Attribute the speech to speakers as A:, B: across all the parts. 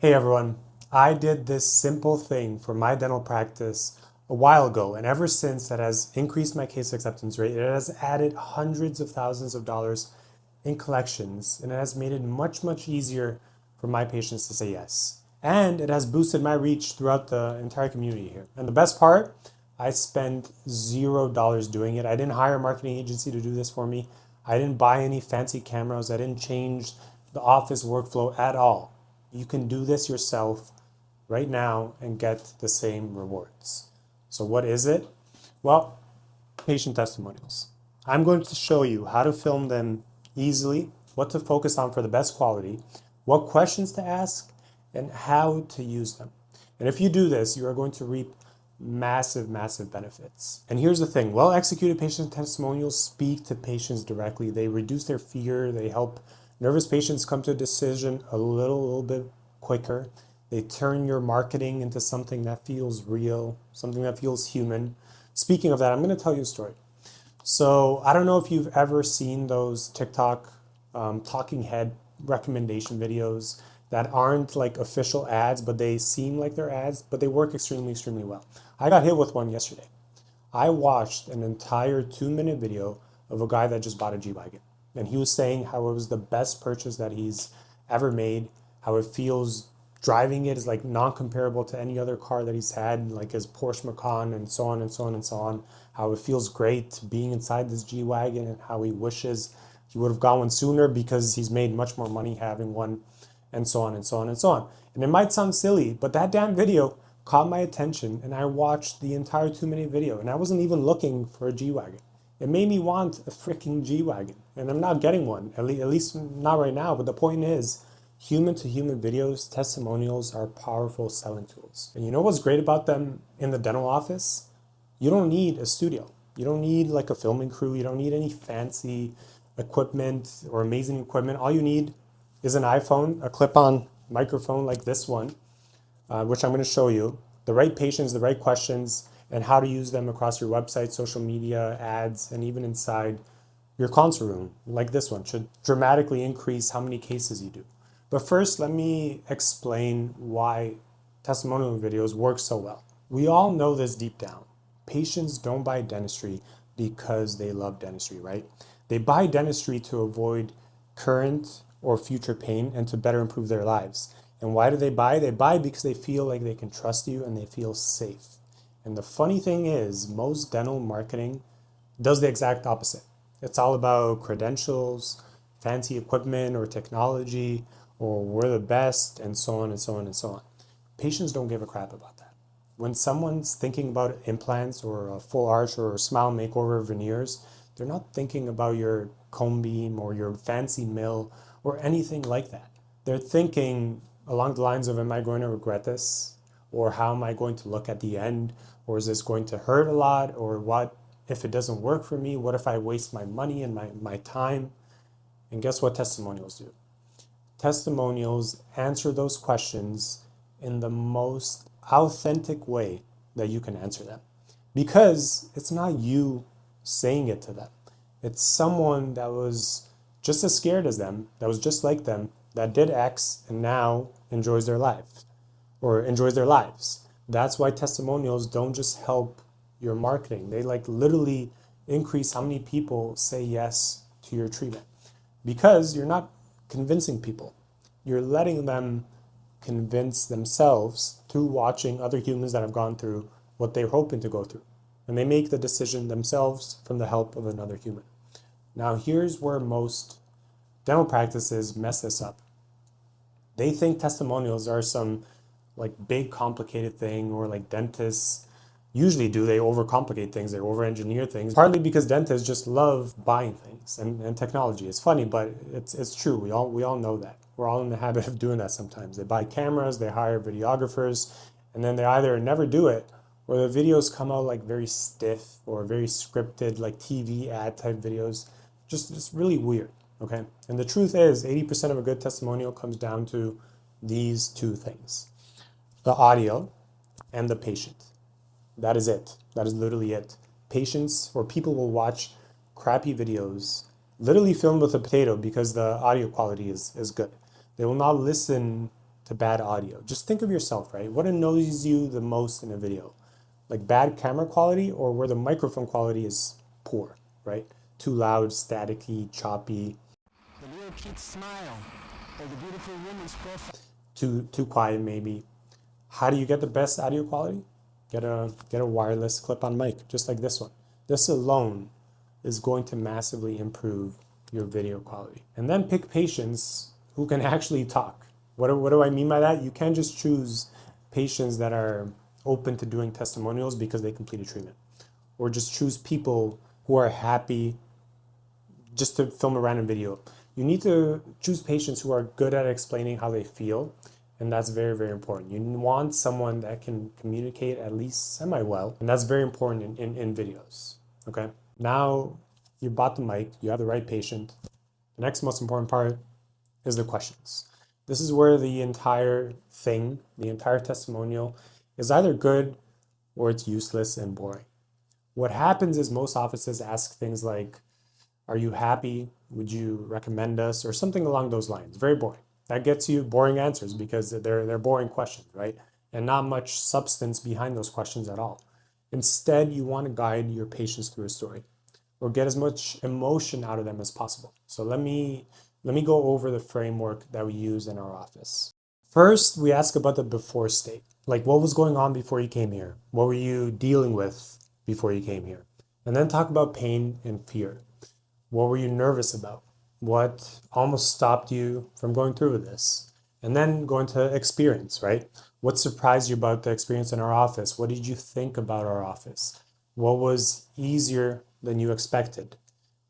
A: Hey everyone, I did this simple thing for my dental practice a while ago, and ever since that has increased my case acceptance rate. It has added hundreds of thousands of dollars in collections, and it has made it much, much easier for my patients to say yes. And it has boosted my reach throughout the entire community here. And the best part, I spent $0 doing it. I didn't hire a marketing agency to do this for me. I didn't buy any fancy cameras. I didn't change the office workflow at all. You can do this yourself right now and get the same rewards. So what is it? Well, patient testimonials. I'm going to show you how to film them easily, what to focus on for the best quality, what questions to ask, and how to use them. And if you do this, you are going to reap massive, massive benefits. And here's the thing, well-executed patient testimonials speak to patients directly. They reduce their fear. They help nervous patients come to a decision a little bit quicker. They turn your marketing into something that feels real, something that feels human. Speaking of that, I'm going to tell you a story. So I don't know if you've ever seen those TikTok talking head recommendation videos that aren't like official ads, but they seem like they're ads, but they work extremely, extremely well. I got hit with one yesterday. I watched an entire 2-minute video of a guy that just bought a G-Wagon. And he was saying how it was the best purchase that he's ever made, how it feels driving it is like non-comparable to any other car that he's had, like his Porsche Macan and so on and so on and so on, how it feels great being inside this G-Wagon and how he wishes he would have got one sooner because he's made much more money having one, and so on and so on and so on. And it might sound silly, but that damn video caught my attention and I watched the entire 2-minute video and I wasn't even looking for a G-Wagon. It made me want a freaking G-Wagon, and I'm not getting one, at least not right now, but the point is, human-to-human videos, testimonials are powerful selling tools. And you know what's great about them in the dental office? You don't need a studio. You don't need like a filming crew. You don't need any fancy equipment or amazing equipment. All you need is an iPhone, a clip-on microphone like this one, which I'm going to show you, the right patients, the right questions, and how to use them across your website, social media, ads, and even inside your console room, like this one, should dramatically increase how many cases you do. But first, let me explain why testimonial videos work so well. We all know this deep down. Patients don't buy dentistry because they love dentistry, right? They buy dentistry to avoid current or future pain and to better improve their lives. And why do they buy? They buy because they feel like they can trust you and they feel safe. And the funny thing is, most dental marketing does the exact opposite. It's all about credentials, fancy equipment or technology, or we're the best, and so on and so on and so on. Patients don't give a crap about that. When someone's thinking about implants or a full arch or a smile makeover veneers, they're not thinking about your cone beam or your fancy mill or anything like that. They're thinking along the lines of, am I going to regret this? Or how am I going to look at the end? Or is this going to hurt a lot? Or what if it doesn't work for me? What if I waste my money and my time? And guess what testimonials do? Testimonials answer those questions in the most authentic way that you can answer them. Because it's not you saying it to them. It's someone that was just as scared as them, that was just like them, that did X and now enjoys their life or enjoys their lives. That's why testimonials don't just help your marketing. They like literally increase how many people say yes to your treatment. Because you're not convincing people. You're letting them convince themselves through watching other humans that have gone through what they're hoping to go through. And they make the decision themselves from the help of another human. Now here's where most dental practices mess this up. They think testimonials are some like big complicated thing, or like dentists usually do. They overcomplicate things, they over-engineer things, partly because dentists just love buying things and technology. It's funny, but it's true. We all know that. We're all in the habit of doing that sometimes. They buy cameras, they hire videographers, and then they either never do it or the videos come out like very stiff or very scripted, like TV ad type videos. Just really weird, okay? And the truth is, 80% of a good testimonial comes down to these two things: the audio and the patient. That is it. That is literally it. Patients or people will watch crappy videos, literally filmed with a potato, because the audio quality is good. They will not listen to to bad audio. Just think of yourself, right? What annoys you the most in a video? Like bad camera quality or where the microphone quality is poor, right? Too loud, staticky, choppy.
B: The little kid's smile or the beautiful woman's profile.
A: Too quiet maybe. How do you get the best audio quality? Get a wireless clip-on mic, just like this one. This alone is going to massively improve your video quality. And then pick patients who can actually talk. What do I mean by that? You can't just choose patients that are open to doing testimonials because they completed treatment. Or just choose people who are happy just to film a random video. You need to choose patients who are good at explaining how they feel, and that's very, very important. You want someone that can communicate at least semi-well, and that's very important in videos, okay? Now you bought the mic, you have the right patient. The next most important part is the questions. This is where the entire thing, the entire testimonial is either good or it's useless and boring. What happens is most offices ask things like, are you happy? Would you recommend us? Or something along those lines. Very boring. That gets you boring answers because they're boring questions, right? And not much substance behind those questions at all. Instead, you want to guide your patients through a story or get as much emotion out of them as possible. So let me go over the framework that we use in our office. First, we ask about the before state. Like what was going on before you came here? What were you dealing with before you came here? And then talk about pain and fear. What were you nervous about? What almost stopped you from going through with this? And then go into experience, right? What surprised you about the experience in our office? What did you think about our office? What was easier than you expected?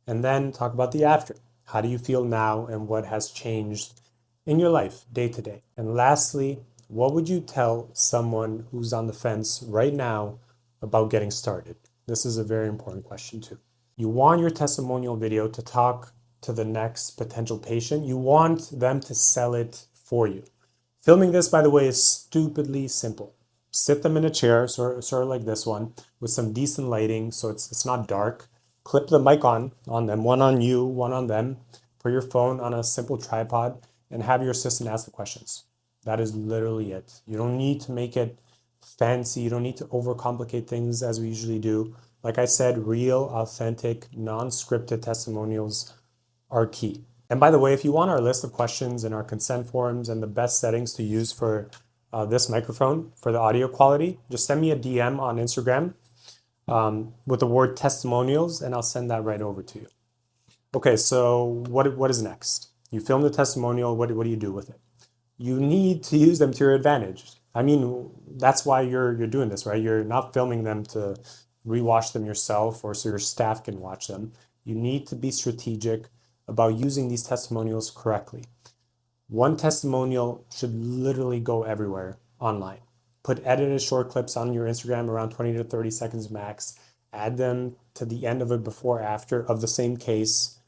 A: And then talk about the after. How do you feel now and what has changed in your life day to day? And lastly, what would you tell someone who's on the fence right now about getting started? This is a very important question too. You want your testimonial video to talk to the next potential patient. You want them to sell it for you. Filming this, by the way, is stupidly simple. Sit them in a chair, sort of like this one, with some decent lighting so it's not dark. Clip the mic on them, one on you, one on them. Put your phone on a simple tripod and have your assistant ask the questions. That is literally it. You don't need to make it fancy. You don't need to overcomplicate things as we usually do. Like I said, real, authentic, non-scripted testimonials are key. And by the way, if you want our list of questions and our consent forms and the best settings to use for this microphone for the audio quality, just send me a DM on Instagram with the word testimonials and I'll send that right over to you. Okay, so what is next? You film the testimonial, what do you do with it? You need to use them to your advantage. I mean, that's why you're doing this, right? You're not filming them to rewatch them yourself or so your staff can watch them. You need to be strategic about using these testimonials correctly. One testimonial should literally go everywhere online. Put edited short clips on your Instagram around 20 to 30 seconds max. Add them to the end of a before after of the same case.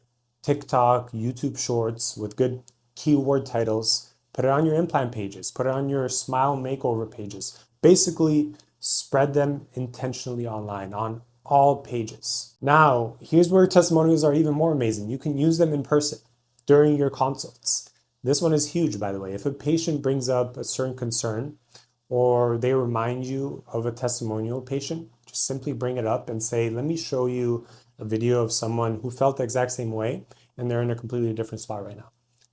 A: TikTok, YouTube shorts with good keyword titles. Put it on your implant pages. Put it on your smile makeover pages. Basically, spread them intentionally online on all pages. Now, here's where testimonials are even more amazing. You can use them in person during your consults. This one is huge, by the way. If a patient brings up a certain concern or they remind you of a testimonial patient, just simply bring it up and say, let me show you a video of someone who felt the exact same way and they're in a completely different spot right now.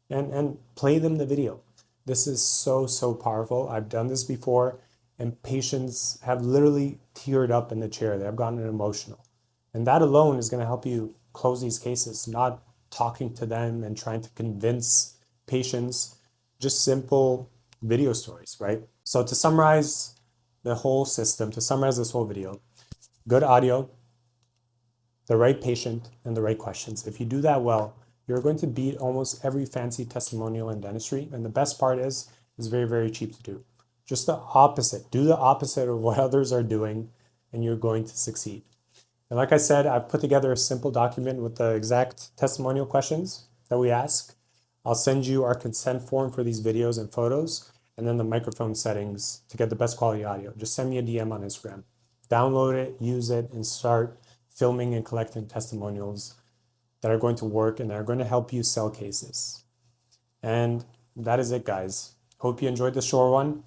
A: And play them the video. This is so powerful. I've done this before and patients have literally teared up in the chair. They have gotten emotional. And that alone is going to help you close these cases, not talking to them and trying to convince patients, just simple video stories, right? So to summarize the whole system, to summarize this whole video, good audio, the right patient, and the right questions. If you do that well, you're going to beat almost every fancy testimonial in dentistry. And the best part is it's very, very cheap to do. Just the opposite. Do the opposite of what others are doing, and you're going to succeed. And like I said, I've put together a simple document with the exact testimonial questions that we ask. I'll send you our consent form for these videos and photos, and then the microphone settings to get the best quality audio. Just send me a DM on Instagram. Download it, use it, and start filming and collecting testimonials that are going to work and that are going to help you sell cases. And that is it, guys. Hope you enjoyed the short one.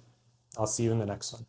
A: I'll see you in the next one.